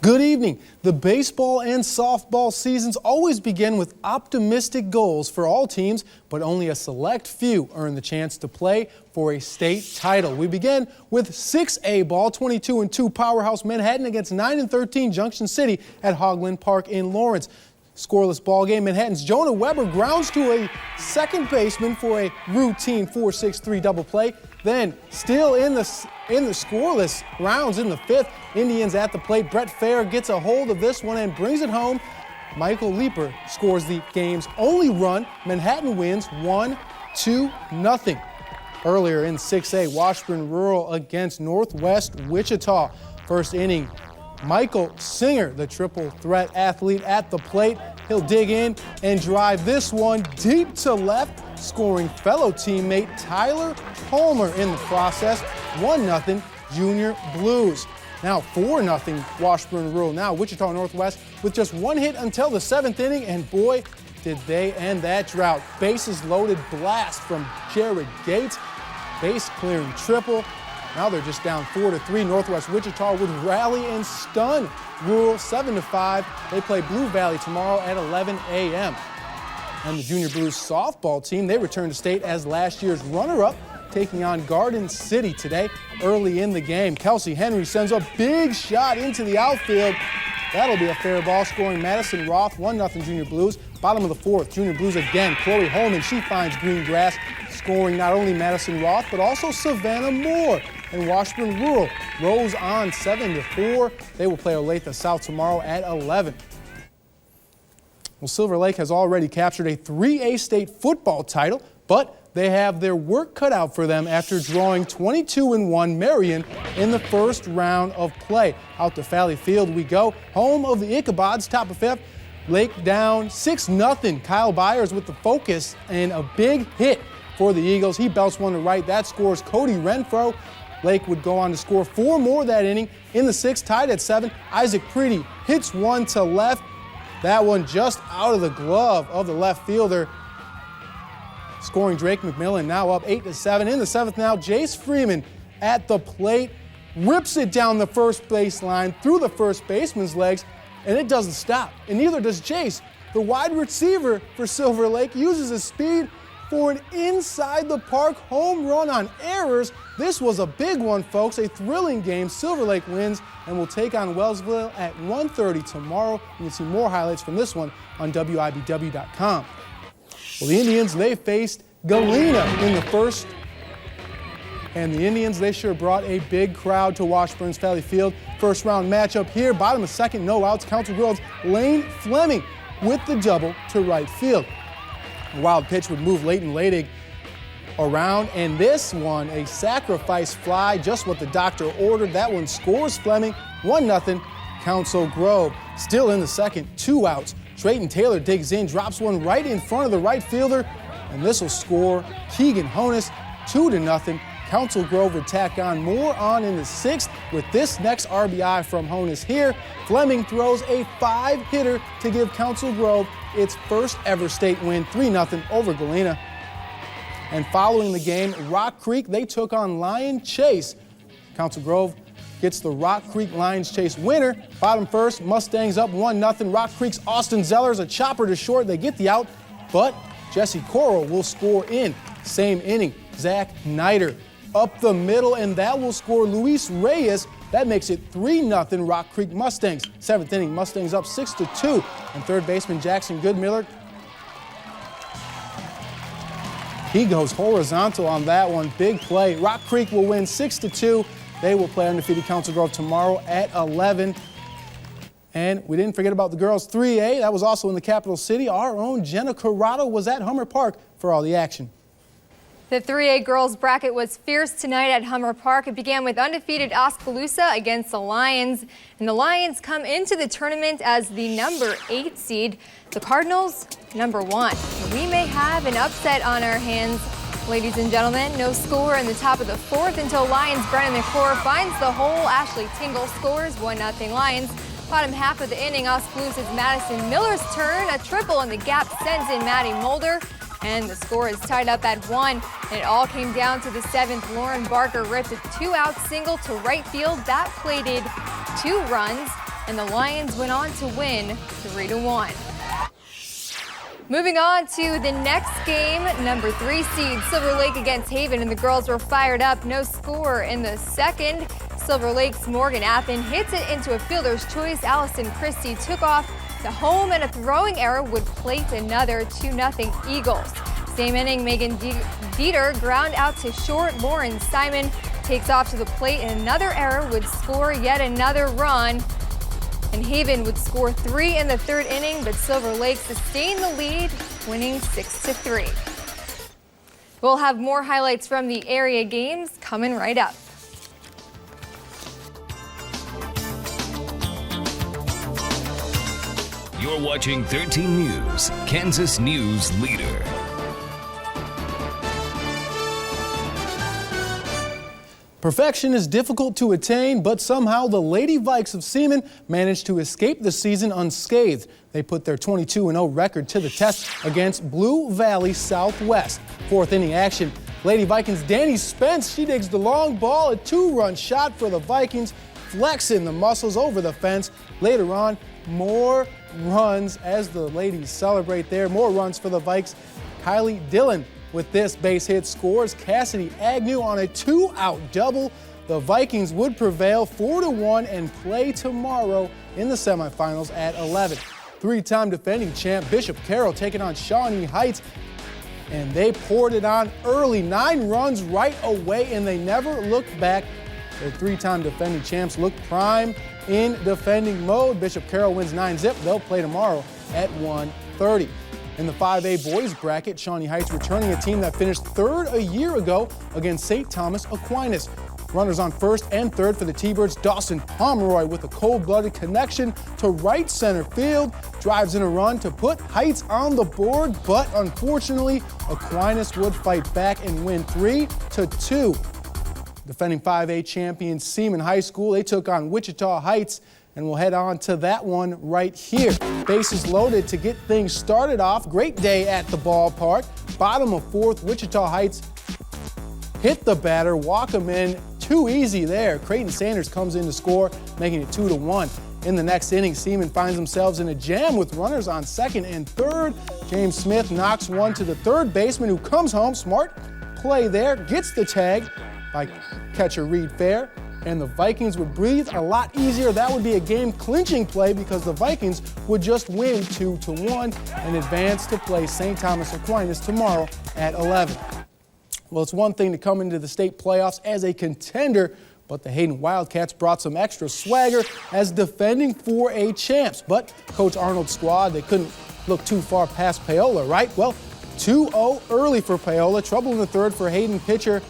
Good evening. The baseball and softball seasons always begin with optimistic goals for all teams, but only a select few earn the chance to play for a state title. We begin with 6A ball, 22-2 powerhouse Manhattan against 9-13 Junction City at Hoagland Park in Lawrence. Scoreless ball game. Manhattan's Jonah Weber grounds to a second baseman for a routine 4-6-3 double play. Then, still in the scoreless rounds in the fifth, Indians at the plate. Brett Fair gets a hold of this one and brings it home. Michael Leeper scores the game's only run. Manhattan wins 1-0. Earlier in 6A, Washburn Rural against Northwest Wichita. First inning, Michael Singer, the triple threat athlete at the plate. He'll dig in and drive this one deep to left, scoring fellow teammate Tyler Palmer in the process. 1-0 Junior Blues. Now 4-0 Washburn Rural. Now Wichita Northwest with just one hit until the seventh inning, and boy, did they end that drought. Bases loaded blast from Jared Gates. Base clearing triple. Now they're just down 4-3. Northwest Wichita would rally and stun Rural 7-5. They play Blue Valley tomorrow at 11 a.m. And the Junior Blues softball team, they return to state as last year's runner-up, taking on Garden City today. Early in the game, Kelsey Henry sends a big shot into the outfield. That'll be a fair ball, scoring Madison Roth. 1-0 Junior Blues. Bottom of the fourth, Junior Blues again. Chloe Holman, she finds green grass, scoring not only Madison Roth, but also Savannah Moore. And Washburn Rural rolls on 7-4. They will play Olathe South tomorrow at 11. Well, Silver Lake has already captured a 3A state football title, but they have their work cut out for them after drawing 22-1 Marion in the first round of play. Out to Valley Field we go, home of the Ichabods, top of fifth. Lake down 6-0. Kyle Byers with the focus and a big hit for the Eagles. He belts one to right. That scores Cody Renfro. Lake would go on to score 4 more that inning. In the sixth, tied at 7, Isaac Preedy hits one to left. That one just out of the glove of the left fielder, scoring Drake McMillan, now up 8-7. In the seventh now, Jace Freeman at the plate, rips it down the first base line through the first baseman's legs, and it doesn't stop. And neither does Jace. The wide receiver for Silver Lake uses his speed for an inside-the-park home run on errors. This was a big one, folks. A thrilling game. Silver Lake wins and will take on Wellsville at 1:30 tomorrow. You can see more highlights from this one on WIBW.com. Well, the Indians, they faced Galena in the first. And the Indians, they sure brought a big crowd to Washburn's Valley Field. First round matchup here. Bottom of second, no outs. Council Grove's Lane Fleming with the double to right field. A wild pitch would move Leighton Ladig around, and this one, a sacrifice fly, just what the doctor ordered. That one scores Fleming. 1-0 Council Grove. Still in the second, 2 outs. Trayton Taylor digs in, drops one right in front of the right fielder, and this will score Keegan Honus. 2-0. Council Grove would tack on more on in the sixth with this next RBI from Honus here. Fleming throws a 5-hitter to give Council Grove its first ever state win, 3-0 over Galena. And following the game, Rock Creek, they took on Lion Chase. Council Grove gets the Rock Creek Lions Chase winner. Bottom first, Mustangs up 1-0. Rock Creek's Austin Zellers, a chopper to short. They get the out, but Jesse Coral will score in. Same inning, Zach Niter up the middle, and that will score Luis Reyes. That makes it 3-0 Rock Creek Mustangs. Seventh inning, Mustangs up 6-2. And third baseman Jackson Goodmiller, he goes horizontal on that one. Big play. Rock Creek will win 6-2. They will play undefeated Council Grove tomorrow at 11. And we didn't forget about the girls 3A. That was also in the capital city. Our own Jenna Corrado was at Hummer Park for all the action. The 3A girls bracket was fierce tonight at Hummer Park. It began with undefeated Oskaloosa against the Lions. And the Lions come into the tournament as the number 8 seed. The Cardinals, number 1. We may have an upset on our hands, ladies and gentlemen. No score in the top of the fourth until Lions' Brennan McClure finds the hole. Ashley Tingle scores 1-0 Lions. Bottom half of the inning, Oskaloosa's Madison Miller's turn. A triple in the gap sends in Maddie Mulder. And the score is tied up at 1. And it all came down to the seventh. Lauren Barker ripped a 2-out single to right field. That plated 2 runs. and the Lions went on to win 3-1. Moving on to the next game, number 3 seed Silver Lake against Haven, and the girls were fired up. No score in the second. Silver Lake's Morgan Appen hits it into a fielder's choice. Allison Christie took off the home, and a throwing error would plate another 2-0 Eagles. Same inning, Megan Dieter ground out to short. Lauren Simon takes off to the plate, and another error would score yet another run. And Haven would score 3 in the third inning, but Silver Lake sustained the lead, winning 6-3. We'll have more highlights from the area games coming right up. You're watching 13 News, Kansas News Leader. Perfection is difficult to attain, but somehow the Lady Vikes of Seaman managed to escape the season unscathed. They put their 22-0 record to the test against Blue Valley Southwest. Fourth inning action, Lady Vikings' Danny Spence, she digs the long ball, a 2-run shot for the Vikings, flexing the muscles over the fence. Later on, more runs as the ladies celebrate there. More runs for the Vikes. Kylie Dillon with this base hit scores. Cassidy Agnew on a 2-out double. The Vikings would prevail 4-1 and play tomorrow in the semifinals at 11. Three-time defending champ Bishop Carroll taking on Shawnee Heights, and they poured it on early. 9 runs right away, and they never looked back. The three-time defending champs look prime in defending mode. Bishop Carroll wins 9-0. They'll play tomorrow at 1:30. In the 5A boys bracket, Shawnee Heights returning a team that finished third a year ago against St. Thomas Aquinas. Runners on first and third for the T-Birds. Dawson Pomeroy with a cold-blooded connection to right center field. Drives in a run to put Heights on the board, but unfortunately, Aquinas would fight back and win 3-2. Defending 5A champions Seaman High School, they took on Wichita Heights, and we'll head on to that one right here. Bases loaded to get things started off. Great day at the ballpark. Bottom of fourth, Wichita Heights hit the batter, walk him in. Too easy there. Creighton Sanders comes in to score, making it 2-1. In the next inning, Seaman finds themselves in a jam with runners on second and third. James Smith knocks one to the third baseman, who comes home. Smart play there, gets the tag by catcher Reed Fair, and the Vikings would breathe a lot easier. That would be a game-clinching play because the Vikings would just win 2-1 and advance to play St. Thomas Aquinas tomorrow at 11. Well, it's one thing to come into the state playoffs as a contender, but the Hayden Wildcats brought some extra swagger as defending 4A champs. But Coach Arnold's squad, they couldn't look too far past Paola, right? Well, 2-0 early for Paola. Trouble in the third for Hayden pitcher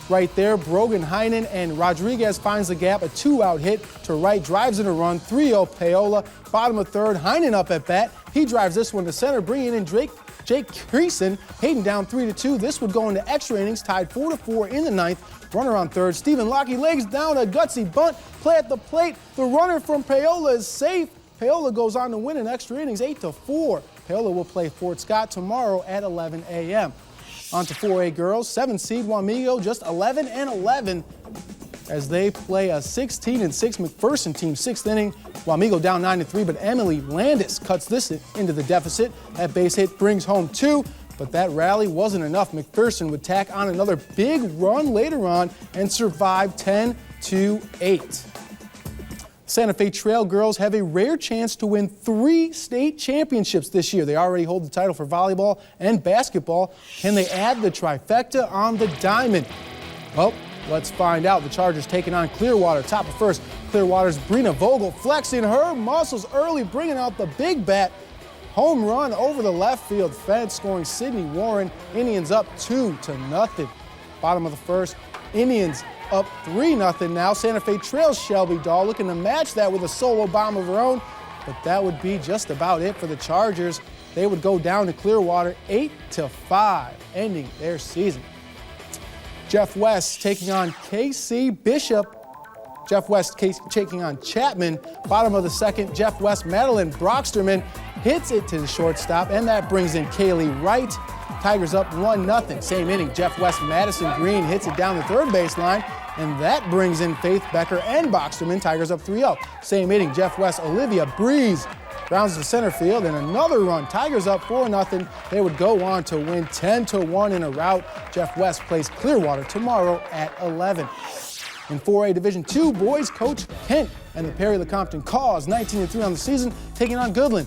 right there, Brogan Heinen, and Rodriguez finds the gap, a 2-out hit to right, drives in a run, 3-0 Paola. Bottom of third, Heinen up at bat. He drives this one to center, bringing in Jake Creason. Hayden down 3-2. This would go into extra innings, tied 4-4 in the ninth. Runner on third, Stephen Lockie legs down a gutsy bunt, play at the plate. The runner from Paola is safe. Paola goes on to win in extra innings, 8-4. Paola will play Fort Scott tomorrow at 11 a.m. On to 4A girls, 7 seed Wamego just 11-11 as they play a 16-6 McPherson team. Sixth inning, Wamego down 9-3, but Emily Landis cuts this into the deficit. That base hit brings home 2, but that rally wasn't enough. McPherson would tack on another big run later on and survive 10-8. Santa Fe Trail girls have a rare chance to win 3 state championships this year. They already hold the title for volleyball and basketball. Can they add the trifecta on the diamond? Well, let's find out. The Chargers taking on Clearwater. Top of first, Clearwater's Brina Vogel flexing her muscles early, bringing out the big bat. Home run over the left field fence, scoring Sydney Warren. Indians up 2-0. Bottom of the first, Indians up 3-0 now. Santa Fe Trail's Shelby Dahl looking to match that with a solo bomb of her own, but that would be just about it for the Chargers. They would go down to Clearwater 8-5, ending their season. Jeff West taking on KC Bishop. Jeff West taking on Chapman. Bottom of the second, Jeff West, Madeline Brocksterman hits it to the shortstop, and that brings in Kaylee Wright. Tigers up 1-0. Same inning, Jeff West, Madison Green hits it down the third baseline. and that brings in Faith Becker and Boxterman. Tigers up 3-0. Same inning, Jeff West, Olivia Breeze grounds to center field, and another run. Tigers up 4-0. They would go on to win 10-1 in a rout. Jeff West plays Clearwater tomorrow at 11. In 4A Division II, boys, Coach Kent and the Perry Lecompton Caws, 19-3 on the season, taking on Goodland.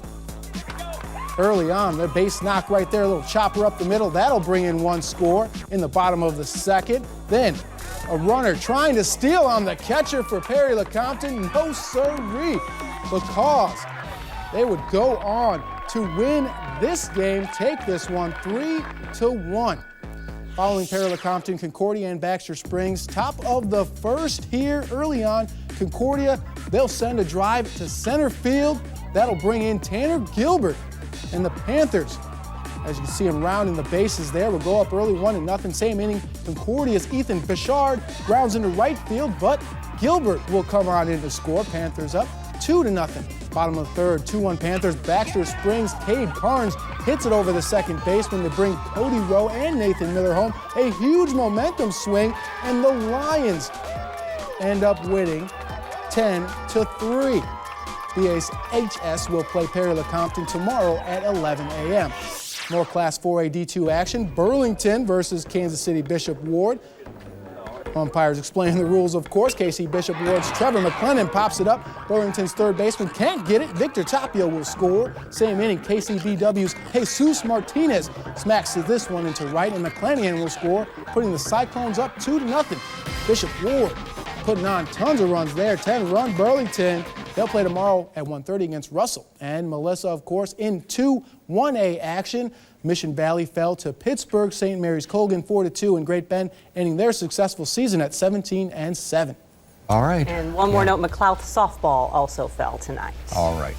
Early on, their base knock right there, a little chopper up the middle. That'll bring in one score in the bottom of the second. Then a runner trying to steal on the catcher for Perry Lecompton. No sirree. The Caws, they would go on to win this game, take this one 3-1. Following Perry Lecompton, Concordia and Baxter Springs. Top of the first here early on. Concordia, they'll send a drive to center field. That'll bring in Tanner Gilbert. And the Panthers, as you can see him rounding the bases there, will go up early 1-0. Same inning, Concordia's Ethan Bichard grounds into right field, but Gilbert will come on in to score. Panthers up 2-0. Bottom of the third, 2-1 Panthers. Baxter Springs, Cade Carnes hits it over the second baseman to bring Cody Rowe and Nathan Miller home. A huge momentum swing, and the Lions end up winning 10-3. BHS will play Perry Lecompton tomorrow at 11 a.m. More Class 4A D2 action. Burlington versus Kansas City Bishop Ward. Umpires explaining the rules, of course. KC Bishop Ward's Trevor McLennan pops it up. Burlington's third baseman can't get it. Victor Tapio will score. Same inning, KCBW's Jesus Martinez smacks this one into right, and McClanahan will score, putting the Cyclones up 2-0. Bishop Ward putting on tons of runs there. 10-run Burlington. They'll play tomorrow at 1:30 against Russell. And Melissa, of course, in 2-1A action. Mission Valley fell to Pittsburgh. St. Mary's Colgan 4-2, and Great Bend ending their successful season at 17-7. All right. And one more note, McLouth softball also fell tonight. All right.